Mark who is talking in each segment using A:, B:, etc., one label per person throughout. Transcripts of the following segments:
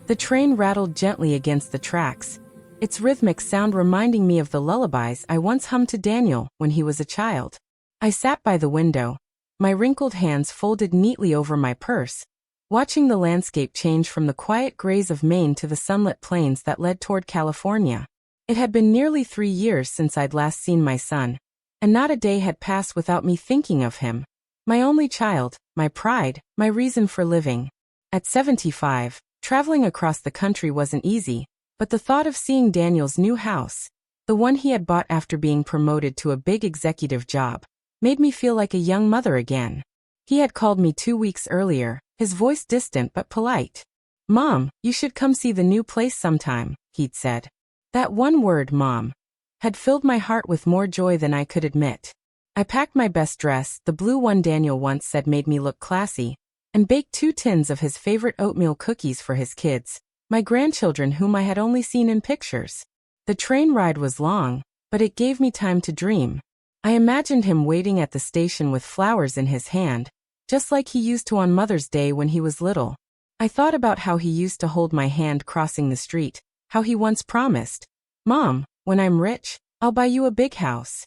A: The train rattled gently against the tracks, its rhythmic sound reminding me of the lullabies I once hummed to Daniel when he was a child. I sat by the window, my wrinkled hands folded neatly over my purse, watching the landscape change from the quiet grays of Maine to the sunlit plains that led toward California. It had been nearly 3 years since I'd last seen my son, and not a day had passed without me thinking of him. My only child, my pride, my reason for living. At 75, traveling across the country wasn't easy, but the thought of seeing Daniel's new house, the one he had bought after being promoted to a big executive job, made me feel like a young mother again. He had called me 2 weeks earlier, his voice distant but polite. "Mom, you should come see the new place sometime," he'd said. That one word, Mom, had filled my heart with more joy than I could admit. I packed my best dress, the blue one Daniel once said made me look classy, and baked 2 tins of his favorite oatmeal cookies for his kids, my grandchildren whom I had only seen in pictures. The train ride was long, but it gave me time to dream. I imagined him waiting at the station with flowers in his hand, just like he used to on Mother's Day when he was little. I thought about how he used to hold my hand crossing the street, how he once promised, "Mom, when I'm rich, I'll buy you a big house."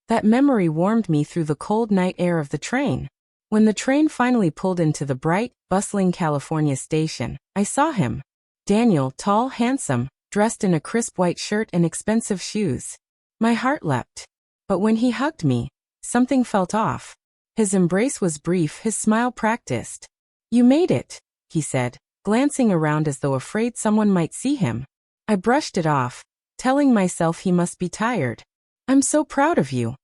A: That memory warmed me through the cold night air of the train. When the train finally pulled into the bright, bustling California station, I saw him. Daniel, tall, handsome, dressed in a crisp white shirt and expensive shoes. My heart leapt. But when he hugged me, something felt off. His embrace was brief, his smile practiced. "You made it," he said, glancing around as though afraid someone might see him. I brushed it off, telling myself he must be tired. "I'm so proud of you,"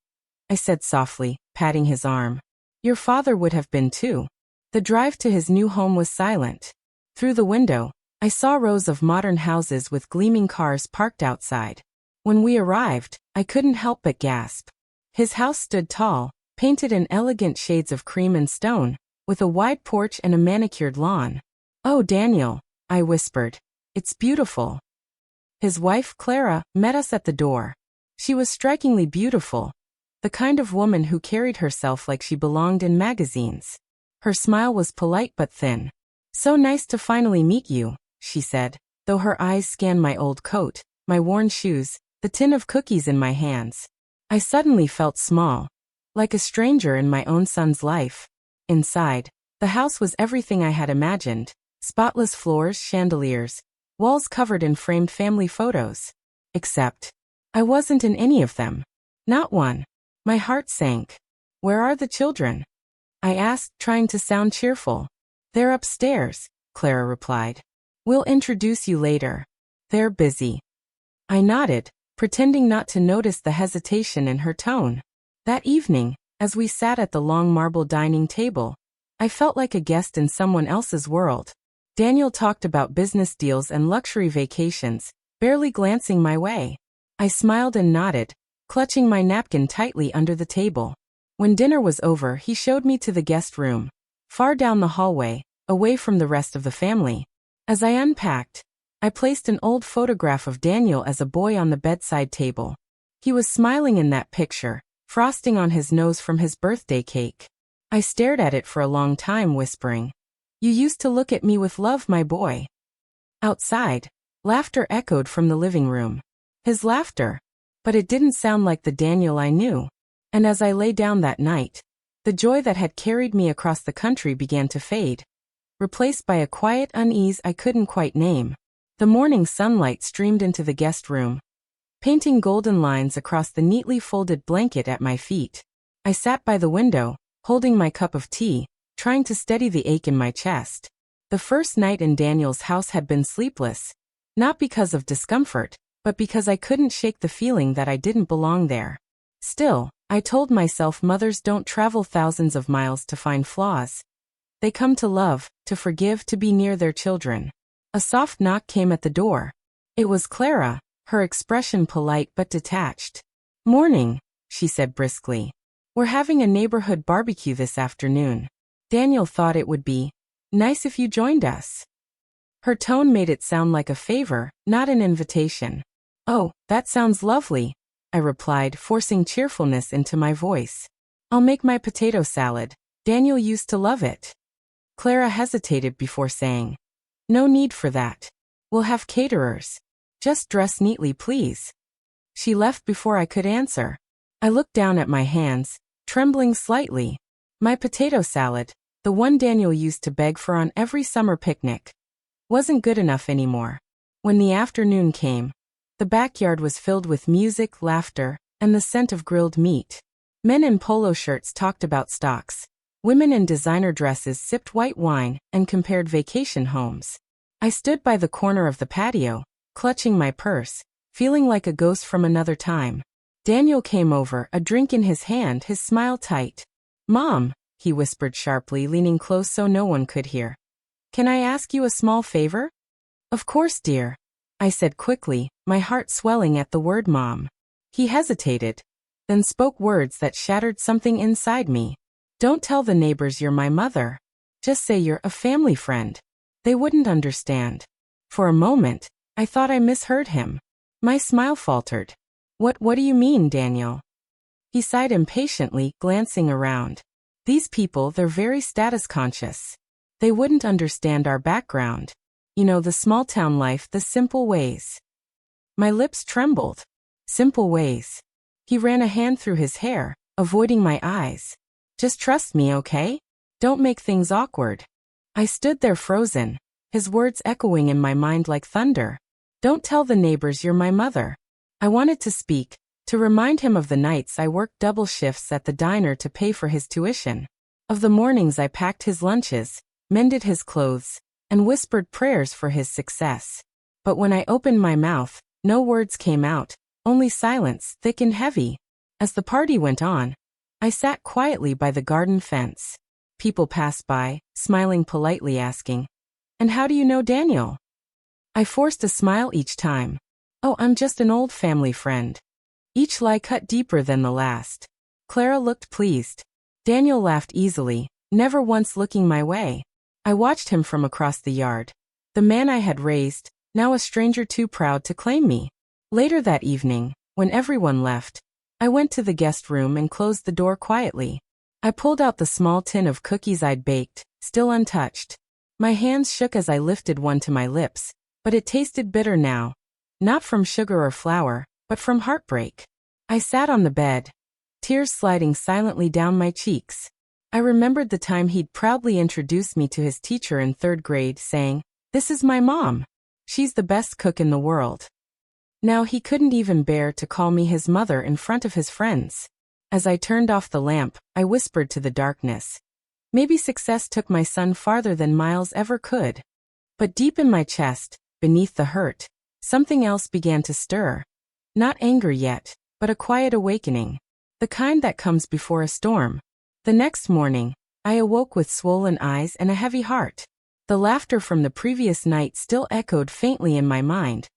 A: I said softly, patting his arm. "Your father would have been too." The drive to his new home was silent. Through the window, I saw rows of modern houses with gleaming cars parked outside. When we arrived, I couldn't help but gasp. His house stood tall, painted in elegant shades of cream and stone, with a wide porch and a manicured lawn. "Oh, Daniel," I whispered. "It's beautiful." His wife, Clara, met us at the door. She was strikingly beautiful, the kind of woman who carried herself like she belonged in magazines. Her smile was polite but thin. "So nice to finally meet you," she said, though her eyes scanned my old coat, my worn shoes, the tin of cookies in my hands. I suddenly felt small, like a stranger in my own son's life. Inside, the house was everything I had imagined: spotless floors, chandeliers, walls covered in framed family photos. Except, I wasn't in any of them. Not one. My heart sank. "Where are the children?" I asked, trying to sound cheerful. "They're upstairs," Clara replied. "We'll introduce you later. They're busy." I nodded, pretending not to notice the hesitation in her tone. That evening, as we sat at the long marble dining table, I felt like a guest in someone else's world. Daniel talked about business deals and luxury vacations, barely glancing my way. I smiled and nodded, clutching my napkin tightly under the table. When dinner was over, he showed me to the guest room, far down the hallway, away from the rest of the family. As I unpacked, I placed an old photograph of Daniel as a boy on the bedside table. He was smiling in that picture, frosting on his nose from his birthday cake. I stared at it for a long time, whispering, "You used to look at me with love, my boy." Outside, laughter echoed from the living room. His laughter, but it didn't sound like the Daniel I knew. And as I lay down that night, the joy that had carried me across the country began to fade, replaced by a quiet unease I couldn't quite name. The morning sunlight streamed into the guest room, painting golden lines across the neatly folded blanket at my feet. I sat by the window, holding my cup of tea, trying to steady the ache in my chest. The first night in Daniel's house had been sleepless, not because of discomfort, but because I couldn't shake the feeling that I didn't belong there. Still, I told myself mothers don't travel thousands of miles to find flaws. They come to love, to forgive, to be near their children. A soft knock came at the door. It was Clara, her expression polite but detached. "Morning," she said briskly. "We're having a neighborhood barbecue this afternoon. Daniel thought it would be nice if you joined us." Her tone made it sound like a favor, not an invitation. "Oh, that sounds lovely," I replied, forcing cheerfulness into my voice. "I'll make my potato salad. Daniel used to love it." Clara hesitated before saying, No need for that. We'll have caterers. Just dress neatly, please. She left before I could answer. I looked down at my hands, trembling slightly. My potato salad, the one Daniel used to beg for on every summer picnic, wasn't good enough anymore. When the afternoon came, the backyard was filled with music, laughter, and the scent of grilled meat. Men in polo shirts talked about stocks. Women in designer dresses sipped white wine and compared vacation homes. I stood by the corner of the patio, clutching my purse, feeling like a ghost from another time. Daniel came over, a drink in his hand, his smile tight. "Mom," he whispered sharply, leaning close so no one could hear. "Can I ask you a small favor?" "Of course, dear," I said quickly, my heart swelling at the word mom. He hesitated, then spoke words that shattered something inside me. "Don't tell the neighbors you're my mother. Just say you're a family friend. They wouldn't understand." For a moment, I thought I misheard him. My smile faltered. What do you mean, Daniel?" He sighed impatiently, glancing around. "These people, they're very status conscious. They wouldn't understand our background. You know, the small town life, the simple ways." My lips trembled. Simple ways. He ran a hand through his hair, avoiding my eyes. "Just trust me, okay? Don't make things awkward." I stood there frozen, his words echoing in my mind like thunder. "Don't tell the neighbors you're my mother." I wanted to speak, to remind him of the nights I worked double shifts at the diner to pay for his tuition, of the mornings I packed his lunches, mended his clothes, and whispered prayers for his success. But when I opened my mouth, no words came out, only silence, thick and heavy. As the party went on, I sat quietly by the garden fence. People passed by, smiling politely, asking, "And how do you know Daniel?" I forced a smile each time. "Oh, I'm just an old family friend." Each lie cut deeper than the last. Clara looked pleased. Daniel laughed easily, never once looking my way. I watched him from across the yard. The man I had raised, now a stranger too proud to claim me. Later that evening, when everyone left, I went to the guest room and closed the door quietly. I pulled out the small tin of cookies I'd baked, still untouched. My hands shook as I lifted one to my lips, but it tasted bitter now. Not from sugar or flour, but from heartbreak. I sat on the bed, tears sliding silently down my cheeks. I remembered the time he'd proudly introduced me to his teacher in 3rd grade, saying, "This is my mom. She's the best cook in the world." Now he couldn't even bear to call me his mother in front of his friends. As I turned off the lamp, I whispered to the darkness, "Maybe success took my son farther than miles ever could." But deep in my chest, beneath the hurt, something else began to stir. Not anger yet, but a quiet awakening. The kind that comes before a storm. The next morning, I awoke with swollen eyes and a heavy heart. The laughter from the previous night still echoed faintly in my mind.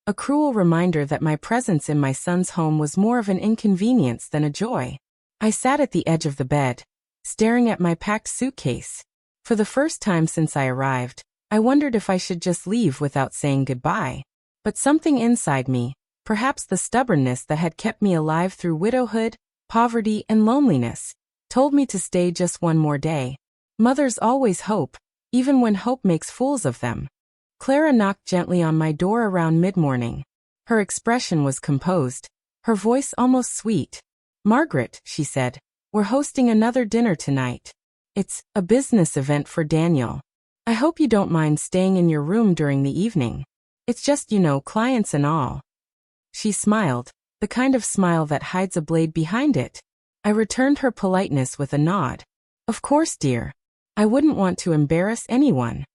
A: A cruel reminder that my presence in my son's home was more of an inconvenience than a joy. I sat at the edge of the bed, staring at my packed suitcase. For the first time since I arrived, I wondered if I should just leave without saying goodbye. But something inside me, perhaps the stubbornness that had kept me alive through widowhood, poverty, and loneliness, told me to stay just one more day. Mothers always hope, even when hope makes fools of them. Clara knocked gently on my door around mid-morning. Her expression was composed, her voice almost sweet. "Margaret," she said, "we're hosting another dinner tonight. It's a business event for Daniel. I hope you don't mind staying in your room during the evening. It's just, you know, clients and all." She smiled, the kind of smile that hides a blade behind it. I returned her politeness with a nod. "Of course, dear. I wouldn't want to embarrass anyone."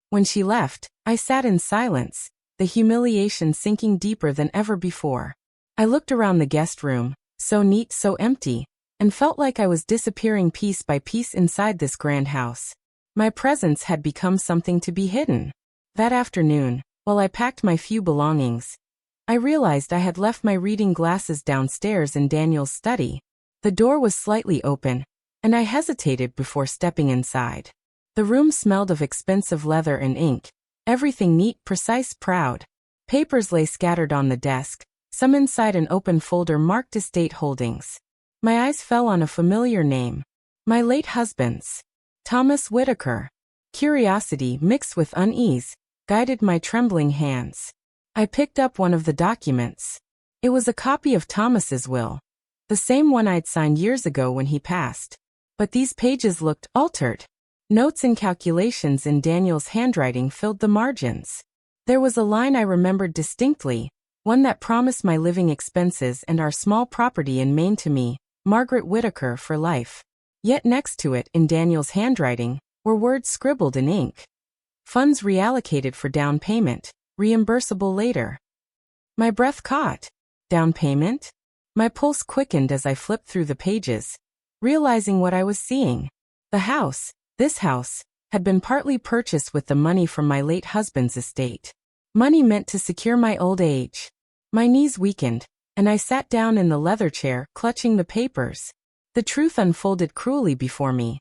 A: When she left, I sat in silence, the humiliation sinking deeper than ever before. I looked around the guest room, so neat, so empty, and felt like I was disappearing piece by piece inside this grand house. My presence had become something to be hidden. That afternoon, while I packed my few belongings, I realized I had left my reading glasses downstairs in Daniel's study. The door was slightly open, and I hesitated before stepping inside. The room smelled of expensive leather and ink, everything neat, precise, proud. Papers lay scattered on the desk, some inside an open folder marked estate holdings. My eyes fell on a familiar name. My late husband's. Thomas Whitaker. Curiosity mixed with unease guided my trembling hands. I picked up one of the documents. It was a copy of Thomas's will, the same one I'd signed years ago when he passed. But these pages looked altered. Notes and calculations in Daniel's handwriting filled the margins. There was a line I remembered distinctly, one that promised my living expenses and our small property in Maine to me, Margaret Whittaker, for life. Yet next to it, in Daniel's handwriting, were words scribbled in ink. Funds reallocated for down payment, reimbursable later. My breath caught. Down payment? My pulse quickened as I flipped through the pages, realizing what I was seeing. This house, had been partly purchased with the money from my late husband's estate. Money meant to secure my old age. My knees weakened, and I sat down in the leather chair, clutching the papers. The truth unfolded cruelly before me.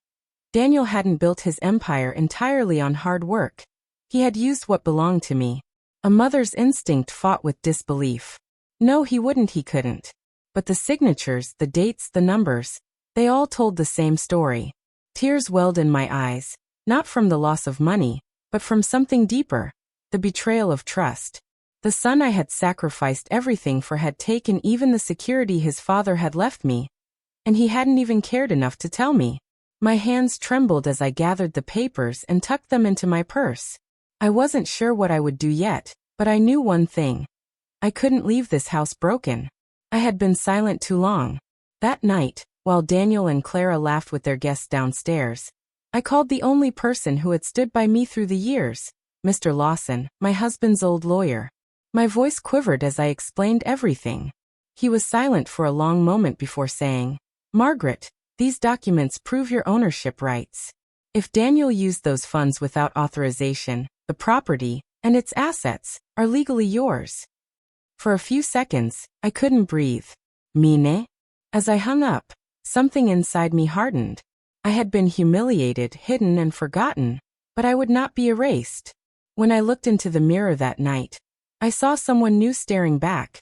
A: Daniel hadn't built his empire entirely on hard work. He had used what belonged to me. A mother's instinct fought with disbelief. No, he couldn't. But the signatures, the dates, the numbers, they all told the same story. Tears welled in my eyes, not from the loss of money, but from something deeper, the betrayal of trust. The son I had sacrificed everything for had taken even the security his father had left me, and he hadn't even cared enough to tell me. My hands trembled as I gathered the papers and tucked them into my purse. I wasn't sure what I would do yet, but I knew one thing. I couldn't leave this house broken. I had been silent too long. That night, while Daniel and Clara laughed with their guests downstairs, I called the only person who had stood by me through the years, Mr. Lawson, my husband's old lawyer. My voice quivered as I explained everything. He was silent for a long moment before saying, "Margaret, these documents prove your ownership rights. If Daniel used those funds without authorization, the property, and its assets, are legally yours." For a few seconds, I couldn't breathe. Mine? As I hung up, something inside me hardened. I had been humiliated, hidden, and forgotten, but I would not be erased. When I looked into the mirror that night, I saw someone new staring back.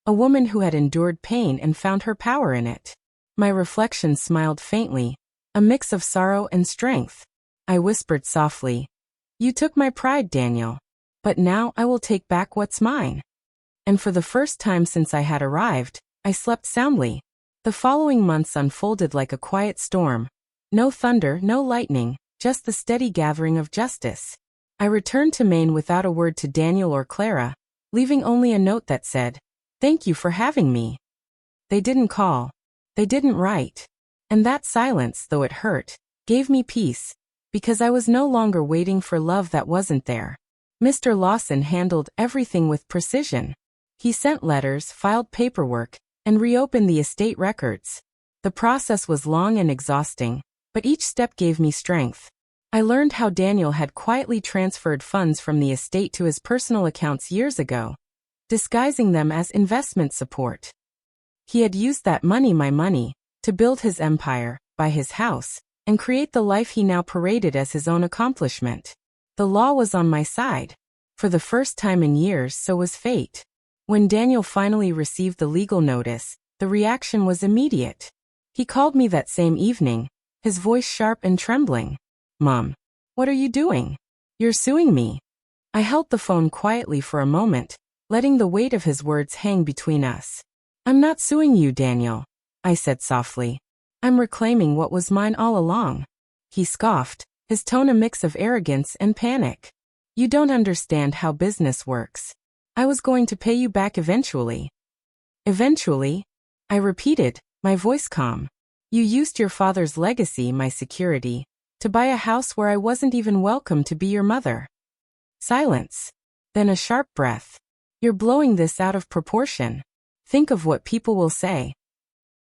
A: A woman who had endured pain and found her power in it. My reflection smiled faintly, a mix of sorrow and strength. I whispered softly, "You took my pride, Daniel. But now I will take back what's mine." And for the first time since I had arrived, I slept soundly. The following months unfolded like a quiet storm. No thunder, no lightning, just the steady gathering of justice. I returned to Maine without a word to Daniel or Clara, leaving only a note that said, "Thank you for having me." They didn't call. They didn't write. And that silence, though it hurt, gave me peace, because I was no longer waiting for love that wasn't there. Mr. Lawson handled everything with precision. He sent letters, filed paperwork, and reopened the estate records. The process was long and exhausting, but each step gave me strength. I learned how Daniel had quietly transferred funds from the estate to his personal accounts years ago, disguising them as investment support. He had used that money, my money, to build his empire, buy his house, and create the life he now paraded as his own accomplishment. The law was on my side. For the first time in years, so was fate. When Daniel finally received the legal notice, the reaction was immediate. He called me that same evening, his voice sharp and trembling. "Mom, what are you doing? You're suing me." I held the phone quietly for a moment, letting the weight of his words hang between us. "I'm not suing you, Daniel," I said softly. "I'm reclaiming what was mine all along." He scoffed, his tone a mix of arrogance and panic. "You don't understand how business works. I was going to pay you back eventually." "Eventually?" I repeated, my voice calm. "You used your father's legacy, my security, to buy a house where I wasn't even welcome to be your mother." Silence. Then a sharp breath. "You're blowing this out of proportion. Think of what people will say."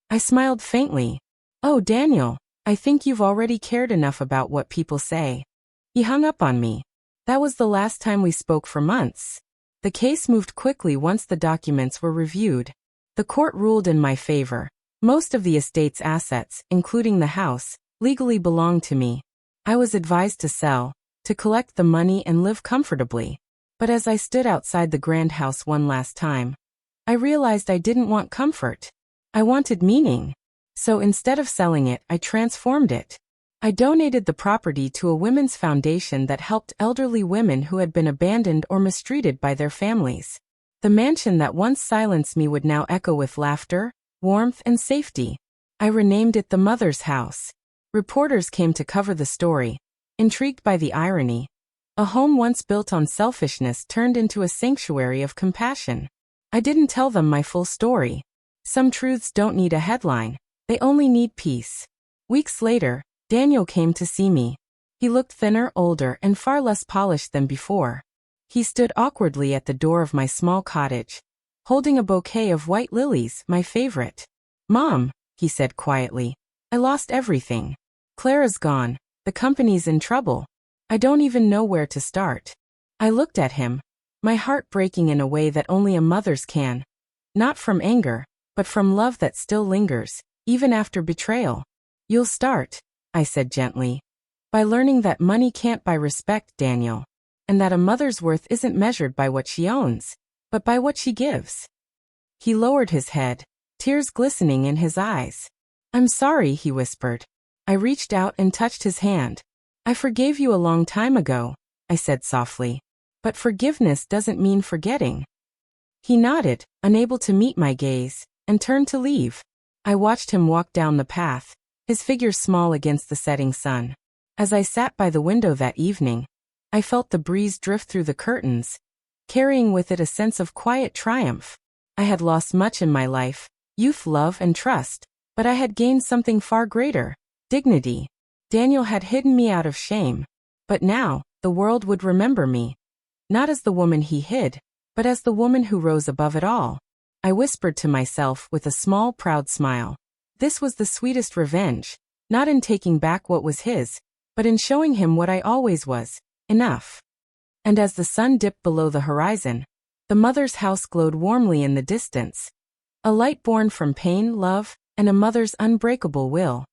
A: I smiled faintly. "Oh, Daniel, I think you've already cared enough about what people say." He hung up on me. That was the last time we spoke for months. The case moved quickly once the documents were reviewed. The court ruled in my favor. Most of the estate's assets, including the house, legally belonged to me. I was advised to sell, to collect the money and live comfortably. But as I stood outside the grand house one last time, I realized I didn't want comfort. I wanted meaning. So instead of selling it, I transformed it. I donated the property to a women's foundation that helped elderly women who had been abandoned or mistreated by their families. The mansion that once silenced me would now echo with laughter, warmth, and safety. I renamed it the Mother's House. Reporters came to cover the story, intrigued by the irony. A home once built on selfishness turned into a sanctuary of compassion. I didn't tell them my full story. Some truths don't need a headline. They only need peace. Weeks later, Daniel came to see me. He looked thinner, older, and far less polished than before. He stood awkwardly at the door of my small cottage, holding a bouquet of white lilies, my favorite. "Mom," he said quietly, "I lost everything. Clara's gone. The company's in trouble. I don't even know where to start." I looked at him, my heart breaking in a way that only a mother's can. Not from anger, but from love that still lingers, even after betrayal. "You'll start," I said gently, "by learning that money can't buy respect, Daniel, and that a mother's worth isn't measured by what she owns, but by what she gives." He lowered his head, tears glistening in his eyes. "I'm sorry," he whispered. I reached out and touched his hand. "I forgave you a long time ago," I said softly, "but forgiveness doesn't mean forgetting." He nodded, unable to meet my gaze, and turned to leave. I watched him walk down the path, his figure small against the setting sun. As I sat by the window that evening, I felt the breeze drift through the curtains, carrying with it a sense of quiet triumph. I had lost much in my life, youth, love, and trust, but I had gained something far greater, dignity. Daniel had hidden me out of shame, but now, the world would remember me. Not as the woman he hid, but as the woman who rose above it all. I whispered to myself with a small, proud smile. This was the sweetest revenge, not in taking back what was his, but in showing him what I always was, enough. And as the sun dipped below the horizon, the Mother's House glowed warmly in the distance. A light born from pain, love, and a mother's unbreakable will.